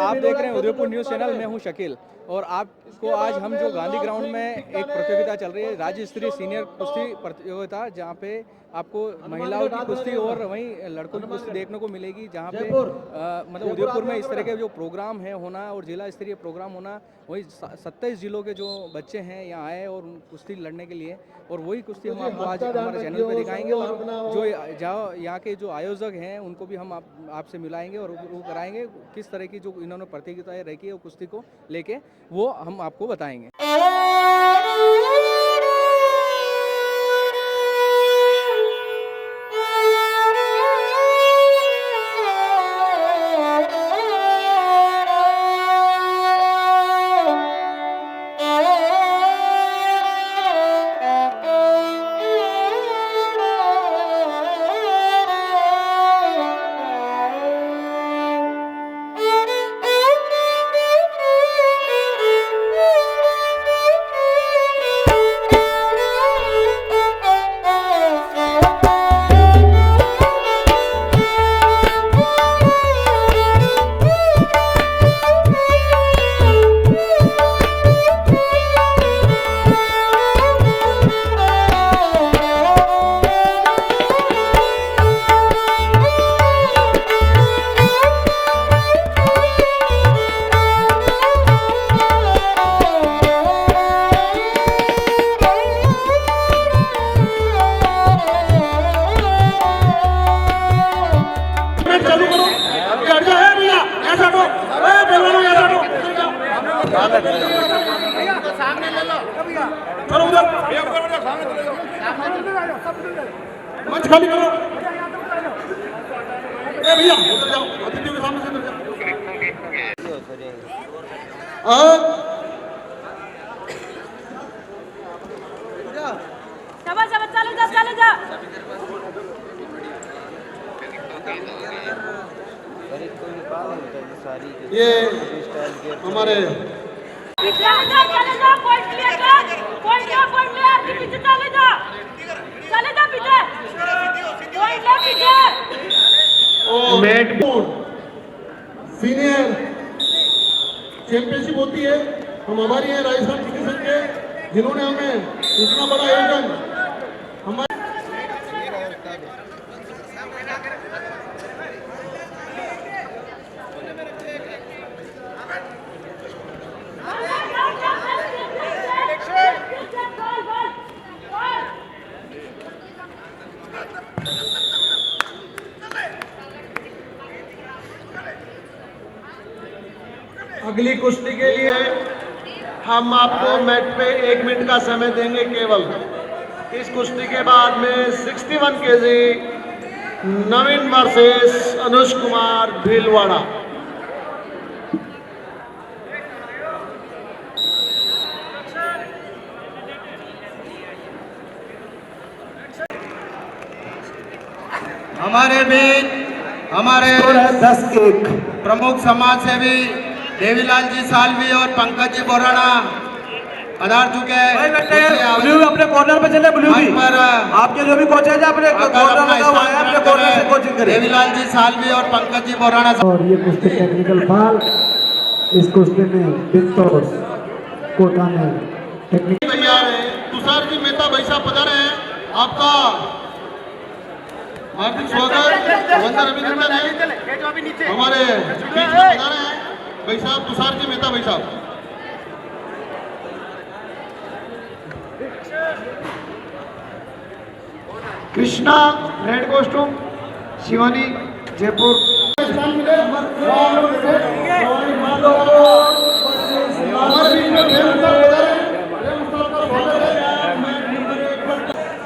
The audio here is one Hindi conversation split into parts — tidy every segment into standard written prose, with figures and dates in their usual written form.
आप देख रहे हैं उदयपुर न्यूज़ चैनल। मैं हूं शकील और आपको आज हम जो गांधी ग्राउंड में एक प्रतियोगिता चल रही है, राज्य स्तरीय सीनियर कुश्ती प्रतियोगिता, जहां पे आपको महिलाओं की कुश्ती और वहीं लड़कों की कुश्ती देखने को मिलेगी। जहां पे मतलब उदयपुर में इस तरह के जो प्रोग्राम है होना और जिला स्तरीय प्रोग्राम होना, वही 27 जिलों के जो बच्चे हैं यहाँ आए और कुश्ती लड़ने के लिए, और वही कुश्ती हम आपको आज हमारे चैनल पे दिखाएंगे। और जो यहाँ के जो आयोजक हैं उनको भी हम आपसे मिलाएंगे और वो कराएंगे किस तरह की जो इन्होंने प्रतियोगिताएं रखी है वो कुश्ती को लेके, वो हम आपको बताएंगे। चलो उधर मंच खाली करो। ए भैया उधर जाओ, अतिथियों के सामने से उधर जाओ। शाबाश शाबाश, चले जा चले जा। ये हमारे सीनियर चैंपियनशिप होती है। हम हमारी है राजस्थान क्रिकेट संघ के, जिन्होंने हमें इतना बड़ा आयोजन अगली कुश्ती के लिए हम आपको मैट पे 1 मिनट का समय देंगे केवल। इस कुश्ती के बाद में 61 केजी नवीन वर्सेस अनुज कुमार भीलवाड़ा। हमारे बीच हमारे 10 प्रमुख समाज सेवी देवीलाल जी सालवी और पंकज जी बोराना पधार चुके हैं। अपने कॉर्नर पे चले। ब्लू भी पर आपके जो भी कोच है अपने कॉर्नर लगा हुआ है, अपने कॉर्नर से कोचिंग करें। देवीलाल जी सालवी और पंकज जी बोराना। और ये कुश्ती टेक्निकल फाल, इस कुश्ती में बिंदौर कोटा में टेक्निकल तैयार है। तुषार जी मेहता भाई साहब पधारे हैं, आपका हार्दिक स्वागत। वंदन अभिनंदन है। हमारे बीच में पधारे हैं भाई साहब तुषार जी मेहता भाई साहब। Krishna red costume, Shivani Jaipur.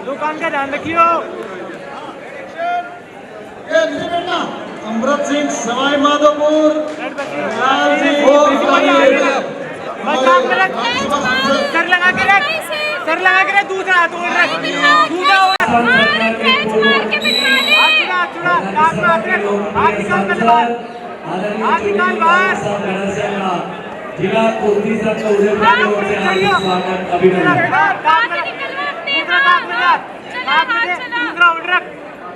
दुकान का ध्यान रखियो। अमृत सिंह सवाई माधोपुर, सर लगा के रख, सर लगा के रख। दूसरा हाथ उड़ रख, दूसरा हाथ निकाल कर बाहर, हाथ निकाल बाहर। जिला कुश्ती संघ उदयपुर की ओर से हार्दिक स्वागत अभिनंदन। दूसरा उड़ रख,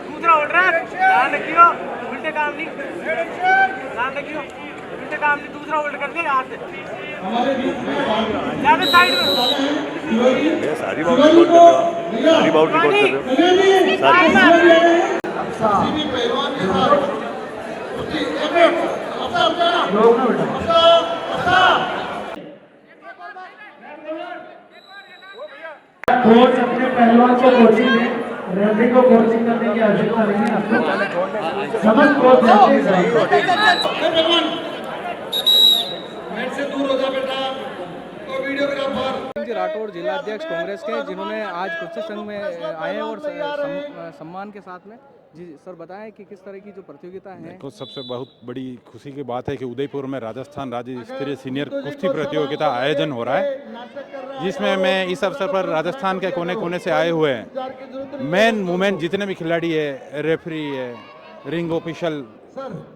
दूसरा उड़ रख। ध्यान रखियो, उल्टे काम नहीं, ध्यान रखियो। से काम नहीं, दूसरा होल्ड कर ले यहाँ से। ज्यादा साइड में सारी बाउट रिकॉर्ड कर रहे हो, सारी बाउट रिकॉर्ड कर रहे हो, सारी कोच अपने पहलवान को कोचिंग दे, रेफरी को कोचिंग करने की आवश्यकता नहीं है आपको। समझ कोच मेरे से दूर हो जा बेटा, तो वीडियोग्राफर जी राठौड़ जिला अध्यक्ष कांग्रेस के, जिन्होंने आज कुश्ती संघ में आए हैं और सम्मान के साथ में। जी सर, बताएं कि किस तरह की जो प्रतियोगिता है। देखो, सबसे बहुत बड़ी खुशी की बात है कि उदयपुर में राजस्थान राज्य स्तरीय सीनियर कुश्ती प्रतियोगिता आयोजन हो रहा है, जिसमें मैं इस अवसर पर राजस्थान के कोने कोने से आए हुए हैं मैन वुमेन जितने भी खिलाड़ी है, रेफरी है, रिंग ऑफिशियल,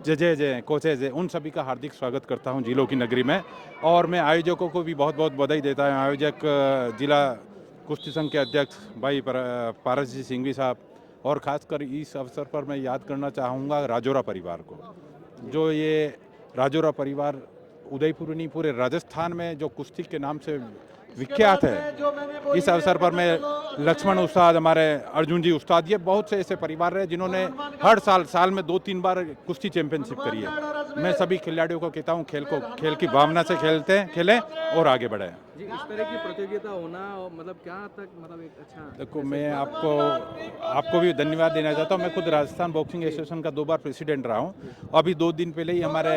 जजेज हैं, कोचेज हैं, उन सभी का हार्दिक स्वागत करता हूं जिलों की नगरी में। और मैं आयोजकों को भी बहुत बहुत बधाई देता हूं। आयोजक जिला कुश्ती संघ के अध्यक्ष भाई पारस जी सिंघवी साहब, और ख़ासकर इस अवसर पर मैं याद करना चाहूँगा राजौरा परिवार को, जो ये राजौरा परिवार उदयपुर नहीं पूरे राजस्थान में जो कुश्ती के नाम से विख्यात है। इस अवसर पर मैं लक्ष्मण उस्ताद, हमारे अर्जुन जी उस्ताद, ये बहुत से ऐसे परिवार हैं जिन्होंने हर साल में 2-3 बार कुश्ती चैंपियनशिप करी है। मैं सभी खिलाड़ियों को कहता हूँ खेल की भावना से खेलें और आगे बढ़ें। जी, इस तरह की प्रतियोगिता होना मतलब क्या तक मतलब एक अच्छा। देखो, मैं आपको भी धन्यवाद देना चाहता हूँ। मैं खुद राजस्थान बॉक्सिंग एसोसिएशन का 2 बार प्रेसिडेंट रहा हूँ। अभी 2 दिन पहले ही हमारे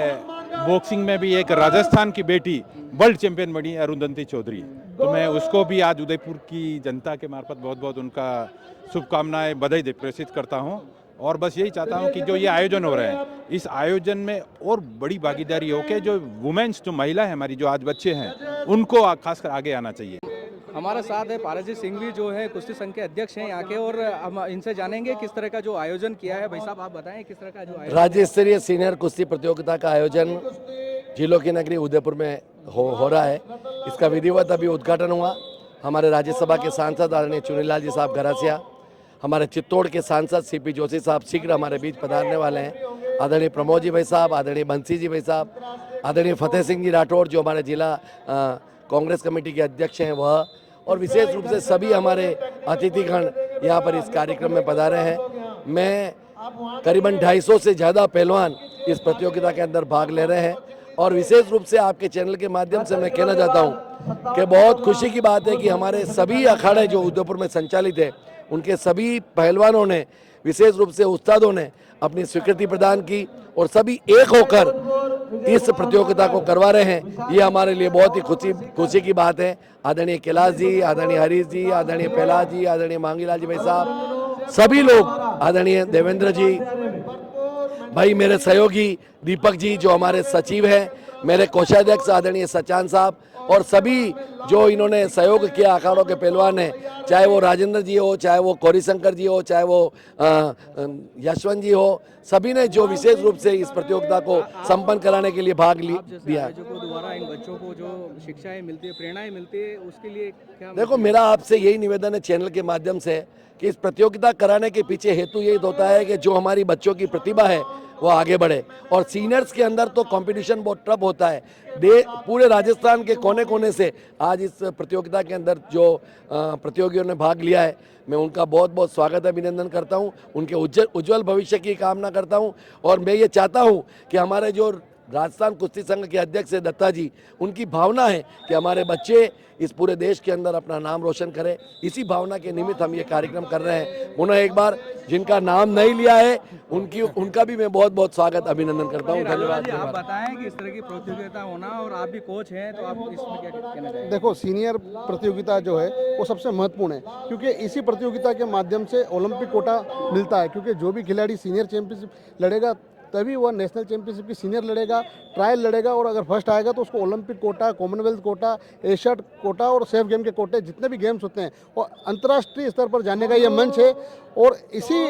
बॉक्सिंग में भी एक राजस्थान की बेटी वर्ल्ड चैंपियन बनी, अरुंधति चौधरी। तो मैं उसको भी आज उदयपुर की जनता के मार्फत बहुत बहुत उनका शुभकामनाएं, बधाई प्रेषित करता हूँ। और बस यही चाहता हूँ कि जो ये आयोजन हो रहे हैं, इस आयोजन में और बड़ी भागीदारी हो के जो वुमेन्स, जो महिला है हमारी, जो आज बच्चे हैं, उनको खासकर आगे आना चाहिए। हमारे साथ है पारस जी सिंघवी, जो है कुश्ती संघ के अध्यक्ष हैं यहाँ के, और हम इनसे जानेंगे किस तरह का जो आयोजन किया है। भाई साहब, आप बताएं किस तरह का जो आयोजन। राज्य स्तरीय सीनियर कुश्ती प्रतियोगिता का आयोजन जिलों की नगरी उदयपुर में हो रहा है। इसका विधिवत अभी उद्घाटन हुआ। हमारे राज्यसभा के सांसद आदरणीय चुनीलाल जी साहब गरासिया, हमारे चित्तौड़ के सांसद सीपी जोशी साहब शीघ्र हमारे बीच पधारने वाले हैं। आदरणीय प्रमोद जी भाई साहब, आदरणीय बंसी जी भाई साहब, आदरणीय फतेह सिंह जी राठौड़, जो हमारे जिला कांग्रेस कमेटी के अध्यक्ष हैं वह, और विशेष रूप से सभी हमारे अतिथिगण यहाँ पर इस कार्यक्रम में पधारे हैं। मैं करीबन 250 से ज़्यादा पहलवान इस प्रतियोगिता के अंदर भाग ले रहे हैं। और विशेष रूप से आपके चैनल के माध्यम से मैं कहना चाहता हूँ कि बहुत खुशी की बात है कि हमारे सभी अखाड़े जो उदयपुर में संचालित है, उनके सभी पहलवानों ने, विशेष रूप से उस्तादों ने अपनी स्वीकृति प्रदान की और सभी एक होकर इस प्रतियोगिता को करवा रहे हैं। ये हमारे लिए बहुत ही खुशी की बात है। आदरणीय कैलाश जी, आदरणीय हरीश जी, आदरणीय प्रहलाद जी, आदरणीय मांगीलाल जी भाई साहब, सभी लोग, आदरणीय देवेंद्र जी भाई, मेरे सहयोगी दीपक जी जो हमारे सचिव हैं, मेरे कोषाध्यक्ष आदरणीय सचान साहब, और सभी जो इन्होंने सहयोग किया अखाड़ों के पहलवान हैं, चाहे वो राजेंद्र जी हो, चाहे वो गौरी शंकर जी हो, चाहे वो यशवंत जी हो, सभी ने जो विशेष रूप से इस प्रतियोगिता को संपन्न कराने के लिए भाग दिया। आयोजकों द्वारा इन बच्चों को जो शिक्षाएं मिलती है, प्रेरणाएं मिलती है, उसके लिए क्या? देखो, मेरा आपसे यही निवेदन है चैनल के माध्यम से कि इस प्रतियोगिता कराने के पीछे हेतु यही होता है कि जो हमारी बच्चों की प्रतिभा है वो आगे बढ़े। और सीनियर्स के अंदर तो कंपटीशन बहुत टफ होता है। पूरे राजस्थान के कोने कोने से आज इस प्रतियोगिता के अंदर जो प्रतियोगियों ने भाग लिया है, मैं उनका बहुत बहुत स्वागत अभिनंदन करता हूं, उनके उज्जवल भविष्य की कामना करता हूं। और मैं ये चाहता हूं कि हमारे जो राजस्थान कुश्ती संघ के अध्यक्ष है दत्ता जी, उनकी भावना है कि हमारे बच्चे इस पूरे देश के अंदर अपना नाम रोशन करें। इसी भावना के निमित्त हम ये कार्यक्रम कर रहे हैं। पुनः एक बार जिनका नाम नहीं लिया है उनका भी मैं बहुत बहुत स्वागत अभिनंदन करता हूँ। धन्यवाद। आप बताएं कि इस तरह की प्रतियोगिता होना, और आप भी कोच हैं, तो आप इसमें क्या कहना चाहेंगे? देखो, सीनियर प्रतियोगिता जो है वो सबसे महत्वपूर्ण है, क्योंकि इसी प्रतियोगिता के माध्यम से ओलंपिक कोटा मिलता है। क्योंकि जो भी खिलाड़ी सीनियर चैंपियनशिप लड़ेगा तभी वह नेशनल चैंपियनशिप की सीनियर लड़ेगा, ट्रायल लड़ेगा, और अगर फर्स्ट आएगा तो उसको Olympic quota, Commonwealth quota, Asiad quota और सेफ गेम के कोटे, जितने भी गेम्स होते हैं, और अंतर्राष्ट्रीय स्तर पर जाने का यह मंच है। और इसी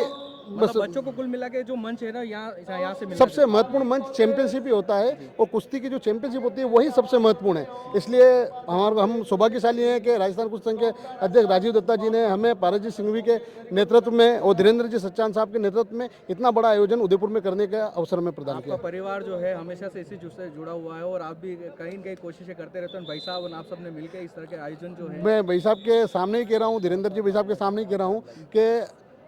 मतलब बच्चों को कुल मिला के जो मंच है ना यहाँ से मिलना सबसे महत्वपूर्ण मंच चैंपियनशिप ही होता है, और कुश्ती की जो चैंपियनशिप होती है वही सबसे महत्वपूर्ण है। इसलिए हम सौभाग्यशाली हैं कि राजस्थान कुश्ती संघ के अध्यक्ष राजीव दत्ता जी ने हमें पारस जी सिंघवी के नेतृत्व में और धीरेन्द्र जी सच्चान साहब के नेतृत्व में इतना बड़ा आयोजन उदयपुर में करने का अवसर हमें प्रदान किया। आपका परिवार जो है हमेशा से इसी से जुड़ा हुआ है और आप भी कहीं न कहीं कोशिशें करते रहते हैं। भाई साहब और आप सबने मिलकर इस तरह के आयोजन जो है, मैं भाई साहब के सामने ही कह रहा हूँ, धीरेन्द्र जी भाई साहब के सामने ही कह रहा हूँ कि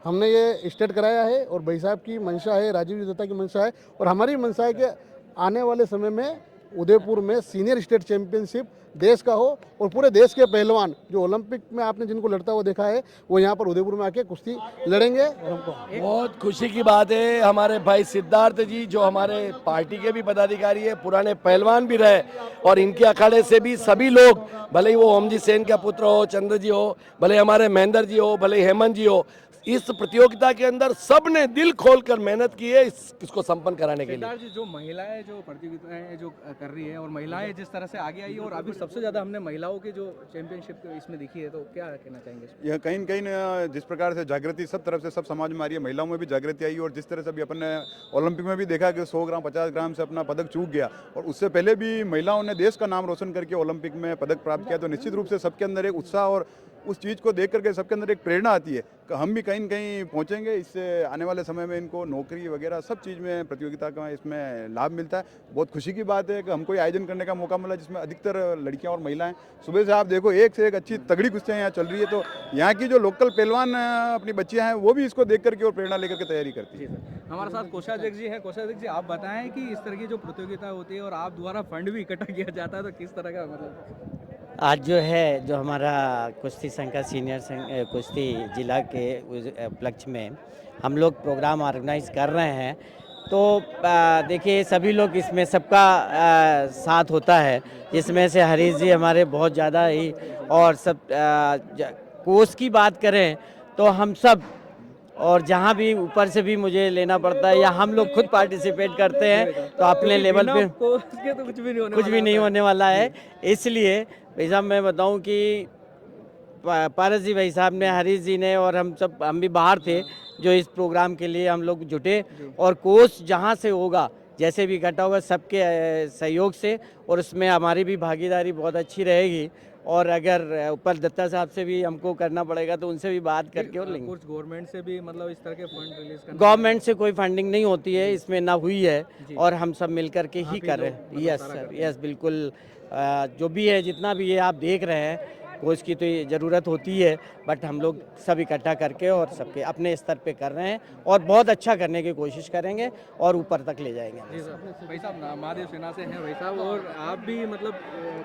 हमने ये स्टेट कराया है और भाई साहब की मंशा है, राजीव जी दत्ता की मंशा है और हमारी मंशा है कि आने वाले समय में उदयपुर में सीनियर स्टेट चैंपियनशिप देश का हो और पूरे देश के पहलवान जो ओलंपिक में आपने जिनको लड़ता हुआ देखा है वो यहाँ पर उदयपुर में आके कुश्ती लड़ेंगे। और हमको बहुत खुशी की बात है, हमारे भाई सिद्धार्थ जी जो हमारे पार्टी के भी पदाधिकारी है, पुराने पहलवान भी रहे और इनके अखाड़े से भी सभी लोग, भले ही वो ओमजी सेन का पुत्र हो, चंद्र जी हो, भले हमारे महेंद्र जी हो, भले हेमंत जी हो, इस प्रतियोगिता के अंदर सबने दिल खोलकर मेहनत की है इसको संपन्न कराने के लिए। सिद्धार्थ जी, जो महिलाएं जो प्रतियोगिताएं जो कर रही है और महिलाएं जिस तरह से आगे आई और अभी सबसे ज्यादा हमने महिलाओं की जो चैंपियनशिप इसमें दिखी है, तो क्या कहना चाहेंगे? यह कहीं न कहीं जिस प्रकार से जागृति सब तरफ से सब समाज में आ रही है, महिलाओं में भी जागृति आई और जिस तरह से अभी अपन ने ओलंपिक में भी देखा कि 100 ग्राम 50 ग्राम से अपना पदक चूक गया और उससे पहले भी महिलाओं ने देश का नाम रोशन करके ओलंपिक में पदक प्राप्त किया, तो निश्चित रूप से सबके अंदर एक उत्साह और उस चीज़ को देख करके सबके अंदर एक प्रेरणा आती है कि हम भी कहीं न कहीं पहुंचेंगे। इससे आने वाले समय में इनको नौकरी वगैरह सब चीज़ में प्रतियोगिता का इसमें लाभ मिलता है। बहुत खुशी की बात है कि हमको ये आयोजन करने का मौका मिला जिसमें अधिकतर लड़कियां और महिलाएं, सुबह से आप देखो एक से एक अच्छी तगड़ी कुश्तियाँ यहाँ चल रही है, तो यहाँ की जो लोकल पहलवान अपनी बच्चियाँ हैं वो भी इसको देख करके और प्रेरणा लेकर के तैयारी करती है। हमारे साथ कोषाध्यक्ष जी हैं। कोषाध्यक्ष जी, आप बताएं कि इस तरह की जो प्रतियोगिता होती है और आप द्वारा फंड भी इकट्ठा किया जाता है, तो किस तरह का मतलब? आज जो है जो हमारा कुश्ती संघ का सीनियर कुश्ती जिला के उपलक्ष्य में हम लोग प्रोग्राम ऑर्गेनाइज कर रहे हैं, तो देखिए सभी लोग इसमें सबका साथ होता है, जिसमें से हरीश जी हमारे बहुत ज़्यादा ही, और सब कोच की बात करें तो हम सब, और जहाँ भी ऊपर से भी मुझे लेना पड़ता है या हम लोग खुद पार्टिसिपेट करते हैं, तो अपने लेवल पे तो कुछ भी नहीं होने वाला है। इसलिए भाई साहब मैं बताऊं कि पारस जी भाई साहब ने, हरीश जी ने और हम भी बाहर थे जो इस प्रोग्राम के लिए हम लोग जुटे, और कोच जहां से होगा जैसे भी इकट्ठा होगा सबके सहयोग से, और उसमें हमारी भी भागीदारी बहुत अच्छी रहेगी। और अगर ऊपर दत्ता साहब से भी हमको करना पड़ेगा तो उनसे भी बात करके और लेंगे। कुछ गवर्नमेंट से भी मतलब इस तरह के फंड रिलीज करना? गवर्नमेंट से कोई फंडिंग नहीं होती है, इसमें ना हुई है, और हम सब मिलकर के ही कर रहे हैं। यस सर, यस बिल्कुल। जो भी है जितना भी है आप देख रहे हैं, कोच की तो ज़रूरत होती है, बट हम लोग सब इकट्ठा करके और सबके अपने स्तर पे कर रहे हैं और बहुत अच्छा करने की कोशिश करेंगे और ऊपर तक ले जाएंगे। जी सर। भाई साहब महादेव सेना से हैं भाई साहब, और आप भी मतलब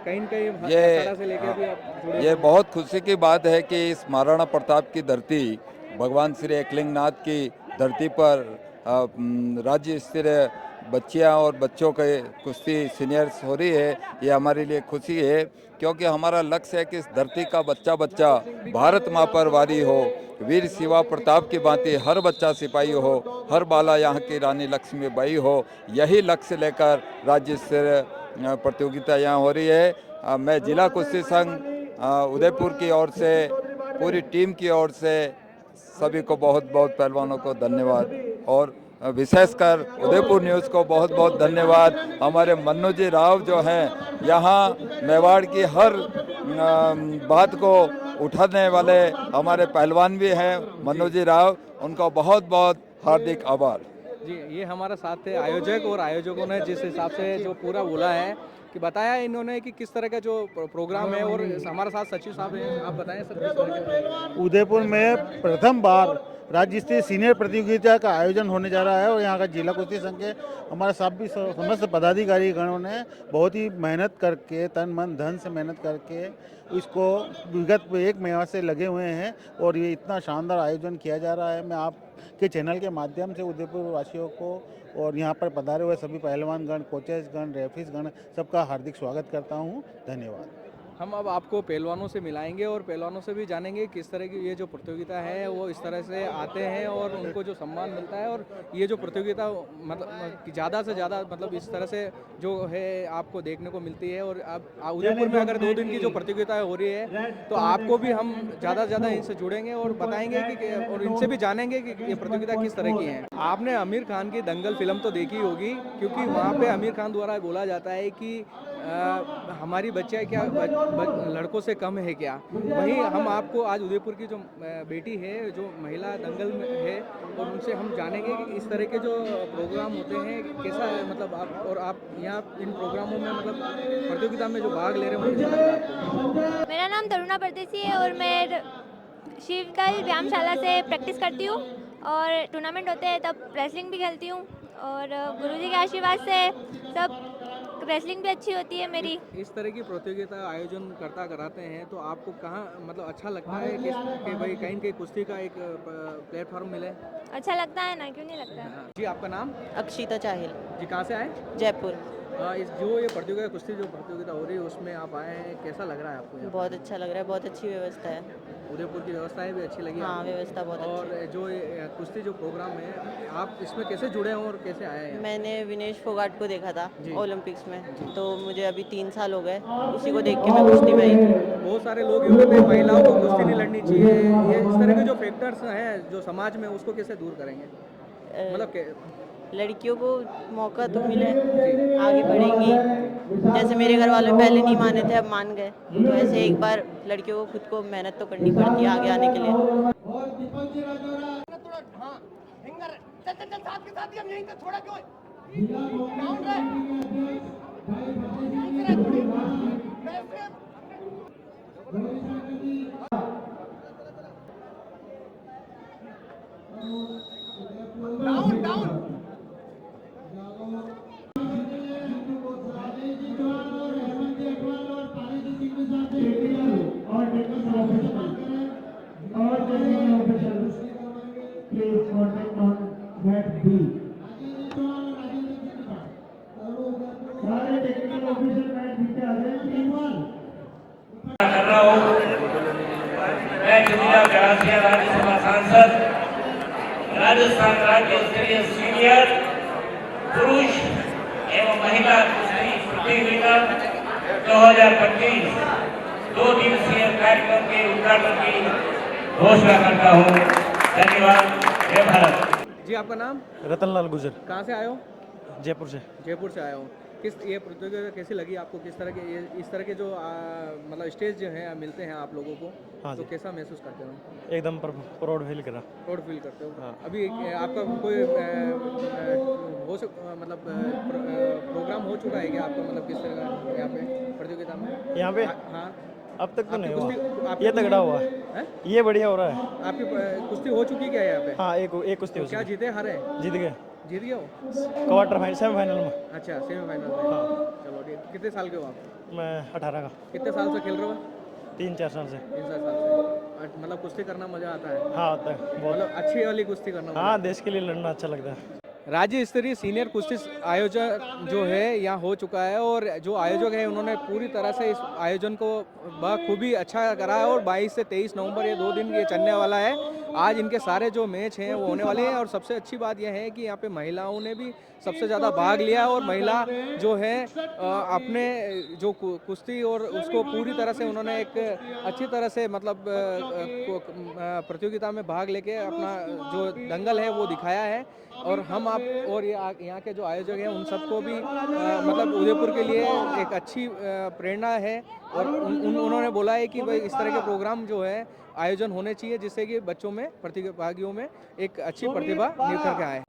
कहीं न कहीं से लेकर भी आप जुड़े? ये बहुत खुशी की बात है कि इस महाराणा प्रताप की धरती, भगवान श्री एकलिंगनाथ की धरती पर राज्य स्तरीय बच्चियां और बच्चों के कुश्ती सीनियर्स हो रही है। ये हमारे लिए खुशी है, क्योंकि हमारा लक्ष्य है कि इस धरती का बच्चा बच्चा भारत माँ पर वारी हो, वीर शिवा प्रताप की भांति हर बच्चा सिपाही हो, हर बाला यहाँ की रानी लक्ष्मीबाई हो। यही लक्ष्य लेकर राज्य स्तरीय प्रतियोगिता यहाँ हो रही है। मैं जिला कुश्ती संघ उदयपुर की ओर से, पूरी टीम की ओर से सभी को बहुत बहुत पहलवानों को धन्यवाद, और विशेषकर उदयपुर न्यूज़ को बहुत बहुत धन्यवाद। हमारे मन्नू जी राव जो हैं, यहाँ मेवाड़ की हर बात को उठाने वाले हमारे पहलवान भी हैं, मन्नू जी राव, उनका बहुत बहुत हार्दिक आभार। जी, ये हमारा साथ थे आयोजक, और आयोजकों ने जिस हिसाब से जो पूरा बोला है कि बताया इन्होंने कि किस तरह का जो प्रोग्राम है, और हमारे साथ सचिव साहब हैं, आप बताएं सर किस तरह का? उदयपुर में प्रथम बार राज्य स्तरीय सीनियर प्रतियोगिता का आयोजन होने जा रहा है, और यहाँ का जिला कुश्ती संघ के हमारे सभी समस्त पदाधिकारी गणों ने बहुत ही मेहनत करके, तन मन धन से मेहनत करके इसको विगत 1 महीना से लगे हुए हैं, और ये इतना शानदार आयोजन किया जा रहा है। मैं आपके चैनल के माध्यम से उदयपुर वासियों को और यहाँ पर पधारे हुए सभी पहलवान गण, कोचेस गण, रेफरीज गण, सबका हार्दिक स्वागत करता हूँ। धन्यवाद। हम अब आपको पहलवानों से मिलाएंगे और पहलवानों से भी जानेंगे किस तरह की ये जो प्रतियोगिता है वो इस तरह से आते हैं और उनको जो सम्मान मिलता है, और ये जो प्रतियोगिता मतलब ज़्यादा से ज़्यादा मतलब इस तरह से जो है आपको देखने को मिलती है। और अब उदयपुर में अगर 2 दिन की जो प्रतियोगिता हो रही है तो आपको भी हम ज़्यादा से ज़्यादा इनसे जुड़ेंगे और बताएंगे कि और इनसे भी जानेंगे कि ये प्रतियोगिता किस तरह की है। आपने आमिर खान की दंगल फिल्म तो देखी होगी, क्योंकि वहाँ पे आमिर खान द्वारा बोला जाता है कि हमारी बच्चियाँ क्या लड़कों से कम है क्या। वहीं हम आपको आज उदयपुर की जो बेटी है जो महिला दंगल में है और उनसे हम जानेंगे कि इस तरह के जो प्रोग्राम होते हैं कैसा है, मतलब आप यहाँ इन प्रोग्रामों में मतलब प्रतियोगिता में जो भाग ले रहे हैं। मेरा नाम तरुणा परदेसी है और मैं शिवकाल व्यायामशाला से प्रैक्टिस करती हूँ और टूर्नामेंट होते हैं तब रेसलिंग भी खेलती हूँ और गुरुजी के आशीर्वाद से सब रेसलिंग भी अच्छी होती है मेरी। इस तरह की प्रतियोगिता आयोजन कराते हैं तो आपको कहाँ मतलब अच्छा लगता है कि भाई कहीं कहीं कुश्ती का एक प्लेटफॉर्म मिले? अच्छा लगता है ना, क्यों नहीं लगता है। जी आपका नाम? अक्षिता चाहिल। जी कहाँ से आए? जयपुर। इस जो ये प्रतियोगिता कुश्ती जो प्रतियोगिता हो रही है उसमें आप आए हैं, कैसा लग रहा है आपको? बहुत अच्छा लग रहा है, बहुत अच्छी व्यवस्था है। उदयपुर की व्यवस्थाएं भी अच्छी लगी? हाँ व्यवस्था बहुत अच्छी। और जो कुश्ती जो प्रोग्राम है आप इसमें कैसे जुड़े हैं और कैसे आए हैं? मैंने विनेश फोगाट को देखा था ओलंपिक्स में, तो मुझे अभी 3 साल हो गए, उसी को देख के मैं कुश्ती में आई थी। बहुत सारे लोग ये बोलते हैं महिलाओं को कुश्ती नहीं लड़नी चाहिए, ये इस तरह के जो फैक्टर्स हैं जो समाज में उसको कैसे दूर करेंगे? मतलब लड़कियों को मौका तो मिले, आगे बढ़ेंगी। जैसे मेरे घर वाले पहले नहीं माने थे, अब मान गए, तो ऐसे एक बार लड़कियों को खुद को मेहनत तो करनी पड़ती है आगे आने के लिए। कर रहा हूँ मैं जिला गरासिया राज्यसभा सांसद, राजस्थान राज्य स्तरीय सीनियर पुरुष एवं महिला कुश्ती प्रतियोगिता 2025 2 दिवसीय कार्यक्रम के उद्घाटन की घोषणा करता हूँ। धन्यवाद। जय भारत। जी आपका नाम? रतनलाल गुजर। कहाँ से आए हो? जयपुर से। जयपुर से आए हो। किस ये प्रतियोगिता कैसी लगी आपको? किस तरह के ये इस तरह के जो मतलब स्टेज जो है मिलते हैं आप लोगों को, हाँ तो कैसा महसूस करते हो? एकदम प्राउड फील करा। प्राउड फील करते हो? हाँ। अभी आपका कोई मतलब प्रोग्राम हो चुका है क्या आपका, मतलब किस तरह का यहाँ पे प्रतियोगिता में? यहाँ पे? हाँ अब तक तो नहीं हुआ, ये तगड़ा हुआ है, ये बढ़िया हो रहा है। आपकी कुश्ती हो चुकी क्या है यहाँ पे? हाँ एक कुश्ती हो चुकी। क्या जीते हारे? जीत गए। जीत गए हो? क्वार्टर फाइनल सेमीफाइनल में। अच्छा सेमीफाइनल में। हाँ। चलो ठीक। कितने साल के हो आप? मैं 18 का। कितने साल से खेल रहे हो? 3-4 साल से। 3-4 साल से। मतलब कुश्ती करना मजा आता है? हाँ आता है बहुत। मतलब अच्छी वाली कुश्ती करना? हाँ देश के लिए लड़ना अच्छा लगता है। राज्य स्तरीय सीनियर कुश्ती आयोजन जो है यहाँ हो चुका है और जो आयोजक है उन्होंने पूरी तरह से इस आयोजन को बखूबी अच्छा करा है और 22 से 23 नवंबर ये 2 दिन ये चलने वाला है। आज इनके सारे जो मैच हैं वो होने वाले हैं और सबसे अच्छी बात यह है कि यहाँ पे महिलाओं ने भी सबसे ज़्यादा भाग लिया और महिला जो है अपने जो कुश्ती और उसको पूरी तरह से उन्होंने एक अच्छी तरह से मतलब प्रतियोगिता में भाग लेके अपना जो दंगल है वो दिखाया है। और हम आप और यहाँ के जो आयोजक हैं उन सबको भी मतलब उदयपुर के लिए एक अच्छी प्रेरणा है और उन्होंने बोला है कि भाई इस तरह के प्रोग्राम जो है आयोजन होने चाहिए जिससे कि बच्चों में प्रतिभागियों में एक अच्छी प्रतिभा निखर के आए।